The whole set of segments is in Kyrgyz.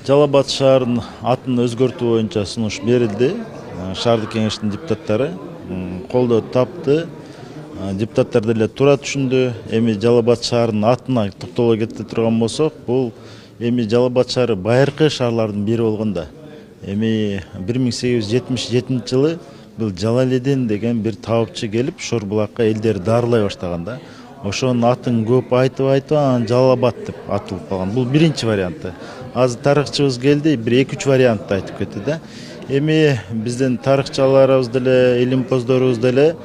Жалал Абад шаарынын атын өзгөртүү боюнча сунуш берилди. Шаардык кеңештин депутаттары колдоо тапты. Депутаттар деле туура түшүндү. Эми Жалал Абад шаарынын атына токтоло кете турган болсок, бул эми Жалал Абад шаары байыркы шаарлардын бири болгон да. Эми 1877 жылы бул Жалаледин деген бир табыпчы келип Шорбулакка элдерди дарылай баштаган да. Ошонун атын көп айтып анан Жалал Абад деп атылып калган. Бул биринчи варианты. Азыр тарыхчыбыз келди, бир 2-3 вариантты айтып кетти да. Эми биздин тарыхчыларыбыз деле, илимпоздорубуз деле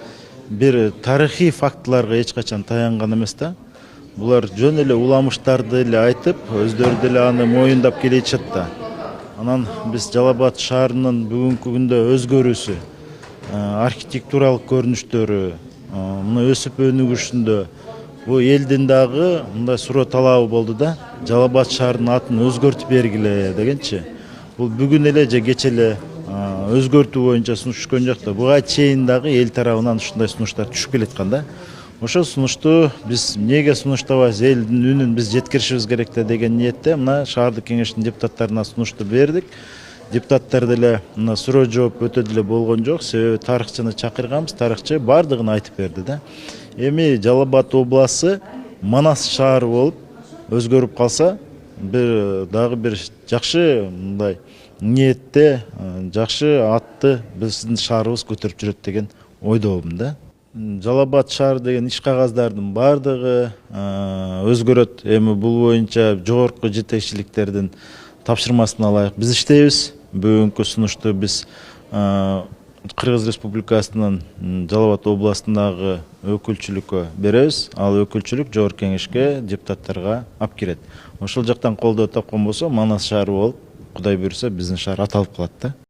бир тарыхый фактыларга эч качан таянган эмес да. Булар жөн эле уламыштарды эле айтып, өздөрү деле аны моюндап келишет да. Анан биз Жалал Абад шаарынын бүгүнкү күндө өзгөрүүсү, архитектуралык көрүнүштөрү, мына өсүп өнүгүшүндө бу элдин дагы мындай суроо талабы болду да. Жалал Абад шаарынын атын өзгөртүп бергиле дегенчи. Бул бүгүн эле же кече эле өзгөртүү боюнча сунуш түшкөн жок да. Буга чейин дагы эл тарабынан ушундай сунуштар түшүп келаткан да. Ошол сунушту биз эмнеге сунуштабайбыз, элдин үнүн биз жеткиришибиз керек да деген ниетте мына шаардык кеңештин депутаттарына сунушту бердик. Депутаттар деле мына суроо жооп өтө деле болгон жок, себеби тарыхчыны чакырганбыз, тарыхчы бардыгын айтып берди да. Эми Жалал Абад областы Манас шаары болуп өзгөрүп калса, дагы бир жакшы мындай ниетте, жакшы атты биздин шаарыбыз көтөрүп жүрөт деген ойдомун да. Жалал Абад шаары деген иш кагаздардын бардыгы өзгөрөт. Эми бул боюнча жогорку жетекчиликтердин тапшырмасын алайык. Биз иштейбиз. Бүгүнкү сунушту биз Кыргыз Республикасынын Жалал Абад областындагы өкүлчүлүккө беребиз. Ал өкүлчүлүк жогорку кеңешке депутаттарга алып кирет. Ошол жактан колдоо тапкан болсо Манас шаары болуп, Кудай буйруса биздин шаар аталып калат да.